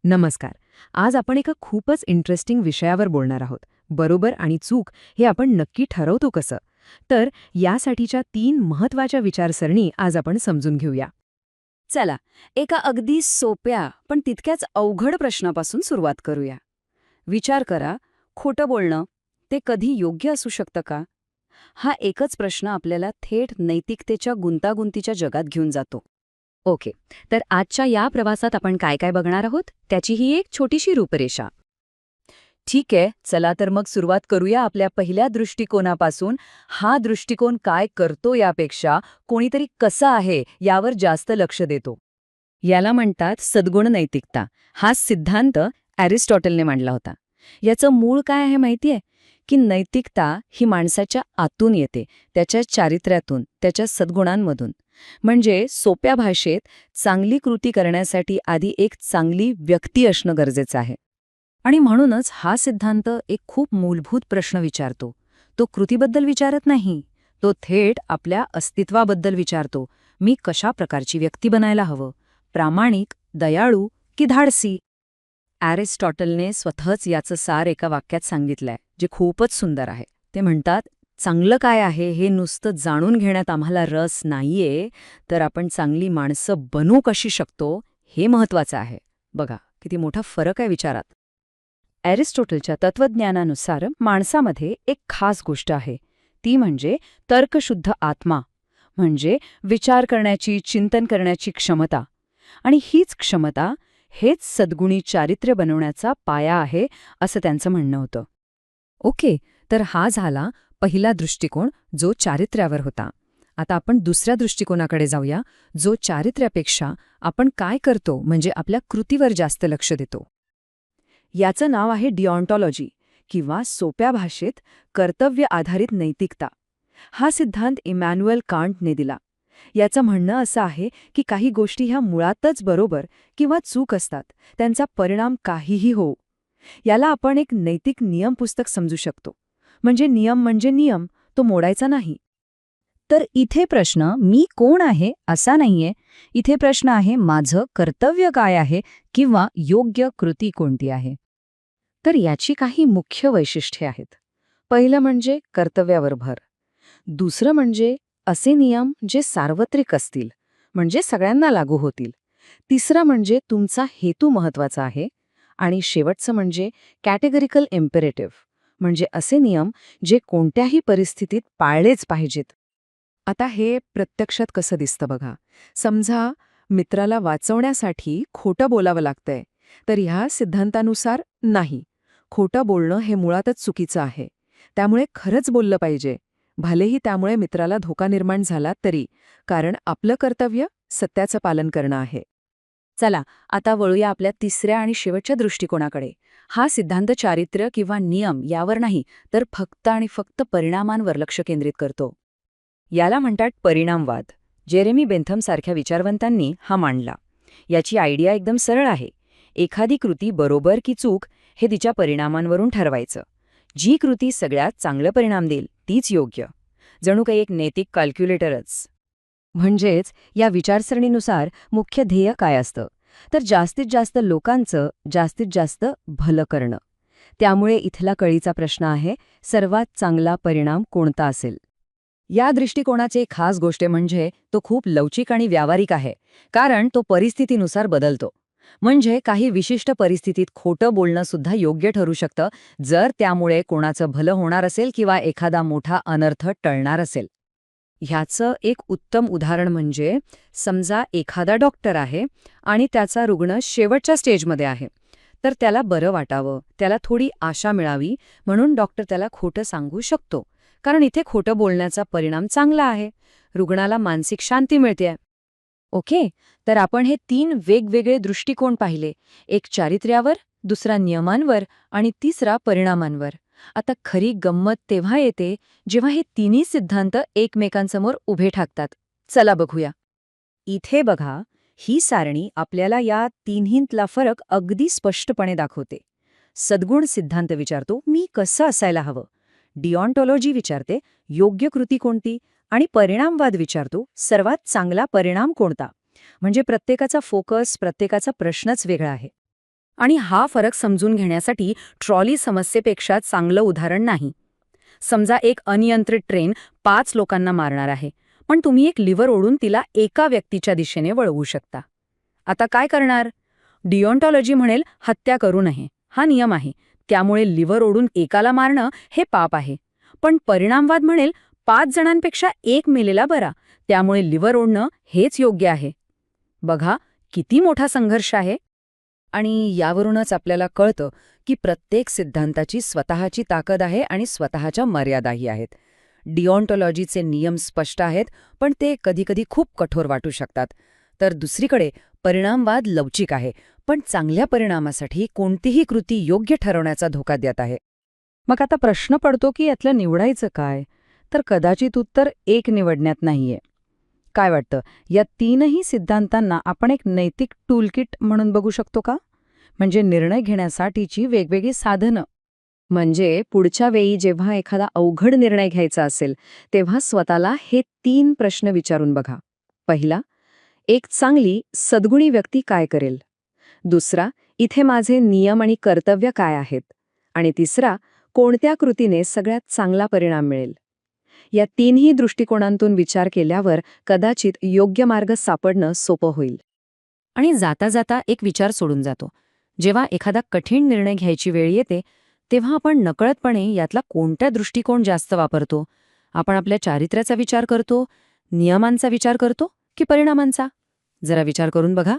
नमस्कार. आज आपण एका खूपच इंटरेस्टिंग विषयावर बोलणार आहोत. बरोबर आणि चूक हे आपण नक्की ठरवतो कसं? तर यासाठीच्या 3 महत्वाच्या विचारसरणी आज आपण समजून घेऊया. चला, एका अगदी सोप्या पण तितक्याच अवघड प्रश्नापासून सुरुवात करूया. विचार करा, खोटं बोलणं ते कधी योग्य असू शकतं का? हा एकच प्रश्न आपल्याला थेट नैतिकतेच्या गुंतागुंतीच्या जगात घेऊन जातो. ओके, तर आजच्या या प्रवासात आपण काय काय बघणार आहोत त्याची ही एक छोटीशी रूपरेषा. ठीक आहे, चला तर मग सुरुवात करूया आपल्या पहिल्या दृष्टिकोनापासून. हा दृष्टिकोन काय करतो यापेक्षा कोणीतरी कसा आहे यावर जास्त लक्ष देतो. याला म्हणतात सद्गुण नैतिकता. हा सिद्धांत ॲरिस्टॉटलने मांडला होता. याचं मूळ काय आहे माहितीये? की नैतिकता ही माणसाच्या आतून येते, त्याच्या चारित्र्यातून, त्याच्या सद्गुणांमधून. म्हणजे सोप्या भाषेत चांगली कृती करण्यासाठी आधी एक चांगली व्यक्ती असणं गरजेचं आहे. आणि म्हणूनच हा सिद्धांत एक खूप मूलभूत प्रश्न विचारतो. तो कृतीबद्दल विचारत नाही, तो थेट आपल्या अस्तित्वाबद्दल विचारतो. मी कशा प्रकारची व्यक्ती बनायला हवं? प्रामाणिक, दयाळू की धाडसी? ॲरिस्टॉटलने स्वतःच याचं सार एका वाक्यात सांगितलंय, जे खूपच सुंदर आहे. ते म्हणतात, चांगलं काय आहे हे नुसतं जाणून घेण्यात आम्हाला रस नाहीये, तर आपण चांगली माणसं बनू कशी शकतो हे महत्वाचं आहे. बघा, किती मोठा फरक आहे विचारात. ॲरिस्टॉटलच्या तत्त्वज्ञानानुसार माणसामध्ये एक खास गोष्ट आहे. ती म्हणजे तर्कशुद्ध आत्मा, म्हणजे विचार करण्याची, चिंतन करण्याची क्षमता. आणि हीच क्षमता, हेच सद्गुणी चारित्र्य बनवण्याचा पाया आहे, असं त्यांचं म्हणणं होतं. ओके, तर हा झाला पहिला दृष्टिकोन, जो चारित्र्यावर होता. आता आपण दुसऱ्या दृष्टिकोनाकडे जाऊया, जो चारित्र्यापेक्षा आपण काय करतो म्हणजे आपल्या कृतीवर जास्त लक्ष देतो. याचं नाव आहे डिऑन्टॉलॉजी, किंवा सोप्या भाषेत कर्तव्य आधारित नैतिकता. हा सिद्धांत इमॅन्युएल कांटने दिला. याचं म्हणणं असं आहे की काही गोष्टी ह्या मुळातच बरोबर किंवा चूक असतात, त्यांचा परिणाम काहीही होऊ. याला आपण एक नैतिक नियम पुस्तक समजू शकतो. म्हणजे नियम, तो मोडायचा नाही. तर इथे प्रश्न मी कोण आहे असा नाहीये. इथे प्रश्न आहे माझं कर्तव्य काय आहे किंवा योग्य कृती कोणती आहे. तर याची काही मुख्य वैशिष्ट्ये आहेत. पहिलं म्हणजे कर्तव्यावर भर. दुसरं म्हणजे असे नियम जे सार्वत्रिक असतील, म्हणजे सगळ्यांना लागू होतील. तिसरं म्हणजे तुमचा हेतू महत्वाचा आहे. आणि शेवटचं म्हणजे कॅटेगरिकल इम्पेरेटिव्ह, म्हणजे असे नियम जे कोणत्याही परिस्थितीत पाळलेच पाहिजेत. आता हे प्रत्यक्षात कसं दिसतं बघा. समजा मित्राला वाचवण्यासाठी खोटं बोलावं लागतंय, तर ह्या सिद्धांतानुसार नाही. खोटं बोलणं हे मुळातच चुकीचं आहे. त्यामुळे खरंच बोललं पाहिजे, भलेही त्यामुळे मित्राला धोका निर्माण झाला तरी, कारण आपलं कर्तव्य सत्याचं पालन करणं आहे. चला, आता वळूया आपल्या तिसऱ्या आणि शेवटच्या दृष्टिकोनाकडे. हा सिद्धांत चारित्र्य किंवा नियम यावर नाही, तर फक्त आणि फक्त परिणामांवर लक्ष केंद्रित करतो. याला म्हणतात परिणामवाद. जेरेमी बेंथम सारख्या विचारवंतांनी हा मांडला. याची आयडिया एकदम सरळ आहे. एखादी कृती बरोबर की चूक हे तिच्या परिणामांवरून ठरवायचं. जी कृती सगळ्यात चांगलं परिणाम देईल तीच योग्य. जणू काही एक नैतिक कॅल्क्युलेटरच. म्हणजेच या विचारसरणीनुसार मुख्य ध्येय काय असतं, तर जास्तीत जास्त लोकांचं जास्तीत जास्त भलं करणं. त्यामुळे इथला कळीचा प्रश्न आहे, सर्वात चांगला परिणाम कोणता असेल. या दृष्टिकोनाची एक खास गोष्ट म्हणजे तो खूप लवचिक आणि व्यावहारिक आहे, कारण तो परिस्थितीनुसार बदलतो. म्हणजे काही विशिष्ट परिस्थितीत खोटं बोलणं सुद्धा योग्य ठरू शकतं, जर त्यामुळे कोणाचं भलं होणार असेल किंवा एखादा मोठा अनर्थ टळणार असेल. ह्याचं एक उत्तम उदाहरण म्हणजे, समजा एखादा डॉक्टर आहे आणि त्याचा रुग्ण शेवटच्या स्टेजमध्ये आहे. तर त्याला बरं वाटावं, त्याला थोडी आशा मिळावी म्हणून डॉक्टर त्याला खोटं सांगू शकतो, कारण इथे खोटं बोलण्याचा परिणाम चांगला आहे. रुग्णाला मानसिक शांती मिळते. ओके, तर आपण हे 3 वेगवेगळे दृष्टिकोन पाहिले. एक चारित्र्यावर, दुसरा नियमांवर आणि तिसरा परिणामांवर. आता खरी गंमत तेव्हा येते जेव्हा हे तिन्ही सिद्धांत एकमेकांसमोर उभे ठाकतात. चला बघूया. इथे बघा, ही सारणी आपल्याला या तिन्हींतला फरक अगदी स्पष्टपणे दाखवते. सद्गुण सिद्धांत विचारतो मी कसं असायला हवं. डिऑन्टॉलॉजी विचारते योग्य कृती कोणती, आणि परिणामवाद विचारतो सर्वात चांगला परिणाम कोणता. म्हणजे प्रत्येकाचा फोकस, प्रत्येकाचा प्रश्नच वेगळा आहे. आणि हा फरक समजून घेण्यासाठी ट्रॉली समस्येपेक्षा चांगलं उदाहरण नाही. समजा एक अनियंत्रित ट्रेन 5 लोकांना मारणार आहे, पण तुम्ही एक लिव्हर ओढून तिला एका व्यक्तीच्या दिशेने वळवू शकता. आता काय करणार? डिओन्टॉलॉजी म्हणेल हत्या करू नये, हा नियम आहे, त्यामुळे लिव्हर ओढून एकाला मारणं हे पाप आहे. पण परिणामवाद म्हणेल 5 जणांपेक्षा एक मेलेला बरा, त्यामुळे लिव्हर ओढणं हेच योग्य आहे. बघा किती मोठा संघर्ष आहे. आणि यावरूनच आपल्याला कळतं की प्रत्येक सिद्धांताची स्वतःची ताकद आहे आणि स्वतःच्या मर्यादाही आहेत. डिओन्टॉलॉजीचे नियम स्पष्ट आहेत, पण ते कधीकधी खूप कठोर वाटू शकतात. तर दुसरीकडे परिणामवाद लवचिक आहे, पण चांगल्या परिणामासाठी कोणतीही कृती योग्य ठरवण्याचा धोका देत आहे. मग आता प्रश्न पडतो की यातलं निवडायचं काय? तर कदाचित उत्तर एक निवडण्यात नाहीये. काय वाटतं, या तीनही सिद्धांतांना आपण एक नैतिक टूलकिट म्हणून बघू शकतो का? म्हणजे निर्णय घेण्यासाठीची वेगवेगळी साधनं. म्हणजे पुढच्या वेळी जेव्हा एखादा अवघड निर्णय घ्यायचा असेल, तेव्हा स्वतःला हे 3 प्रश्न विचारून बघा. पहिला, एक चांगली सद्गुणी व्यक्ती काय करेल? दुसरा, इथे माझे नियम आणि कर्तव्य काय आहेत? आणि तिसरा, कोणत्या कृतीने सगळ्यात चांगला परिणाम मिळेल? या 3ही दृष्टिकोनांतून विचार केल्यावर कदाचित योग्य मार्ग सापडणं सोपं होईल. आणि जाता जाता एक विचार सोडून जातो. जेव्हा एखादा कठीण निर्णय घ्यायची वेळ येते, तेव्हा आपण नकळतपणे यातला कोणता दृष्टिकोन जास्त वापरतो? आपण आपल्या चारित्र्याचा विचार करतो, नियमांचा विचार करतो की परिणामांचा? जरा विचार करून बघा.